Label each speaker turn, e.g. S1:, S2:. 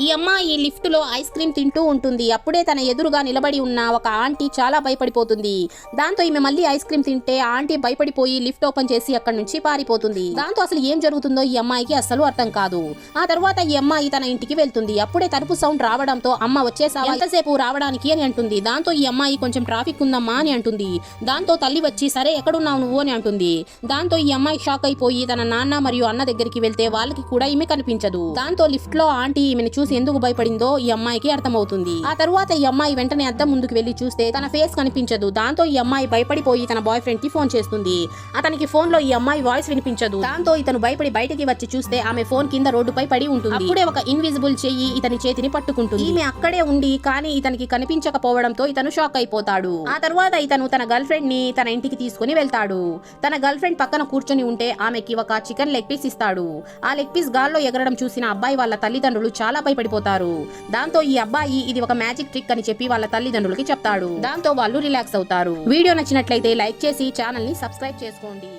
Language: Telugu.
S1: ఈ అమ్మాయి లిఫ్ట్ లో ఐస్ క్రీమ్ తింటూ ఉంటుంది. అప్పుడే తన ఎదురుగా నిలబడి ఉన్న ఒక ఆంటీ చాలా భయపడిపోతుంది. దాంతో ఈమె మళ్ళీ ఐస్ క్రీమ్ తింటే ఆంటీ భయపడిపోయి లిఫ్ట్ ఓపెన్ చేసి అక్కడి నుంచి పారిపోతుంది. దాంతో అసలు ఏం జరుగుతుందో ఈ అమ్మాయికి అస్సలు అర్థం కాదు. ఆ తర్వాత ఈ అమ్మాయి తన ఇంటికి వెళ్తుంది. అప్పుడే తలుపు సౌండ్ రావడంతో అమ్మ వచ్చేసా ఎంతసేపు రావడానికి అని అంటుంది. దాంతో ఈ అమ్మాయి కొంచెం ట్రాఫిక్ ఉందమ్మా అని అంటుంది. దాంతో తల్లి వచ్చి సరే ఎక్కడున్నావు నువ్వు అని అంటుంది. దాంతో ఈ అమ్మాయి షాక్ అయిపోయి తన నాన్న మరియు అన్న దగ్గరికి వెళ్తే వాళ్ళకి కూడా ఈమె కనిపించదు. దాంతో లిఫ్ట్ లో ఆంటీ ఈమెను చూసి ఎందుకు భయపడిందో ఈ అమ్మాయికి అర్థమవుతుంది. ఆ తర్వాత ఈ అమ్మాయి వెంటనే అద్దం ముందుకు వెళ్లి చూస్తే తన ఫేస్ కనిపించదు. దాంతో ఈ అమ్మాయి భయపడిపోయి తన బాయ్ ఫ్రెండ్ కి ఫోన్ చేస్తుంది. అతనికి ఫోన్ లో ఈ అమ్మాయి వాయిస్ వినిపించదు. దాంతో ఇతను భయపడి బయటికి వచ్చి చూస్తే ఆమె ఫోన్ కింద రోడ్డుపై పడి ఉంటుంది. అప్పుడే ఒక ఇన్విజిబుల్ చెయ్యి ఇతని చేతిని పట్టుకుంటుంది. ఈమె అక్కడే ఉండి కానీ ఇతనికి కనిపించకపోవడంతో ఇతను షాక్ అయిపోతాడు. ఆ తర్వాత ఇతను తన గర్ల్ ఫ్రెండ్ ని తన ఇంటికి తీసుకుని వెళ్తాడు. తన గర్ల్ ఫ్రెండ్ పక్కన కూర్చొని ఉంటే ఆమెకి ఒక చికెన్ లెగ్ పీస్ ఇస్తాడు. ఆ లెగ్ పీస్ గాల్లో ఎగరడం చూసిన అబ్బాయి వాళ్ళ తల్లిదండ్రులు చాలా భయపడిపోతారు. దాంతో ఈ అబ్బాయి ఇది ఒక మ్యాజిక్ ట్రిక్ అని చెప్పి వాళ్ళ తల్లిదండ్రులకి చెప్తాడు. దాంతో వాళ్ళు రిలాక్స్ అవుతారు. వీడియో నచ్చినట్లయితే లైక్ చేసి ఛానల్ ని సబ్స్క్రైబ్ చేసుకోండి.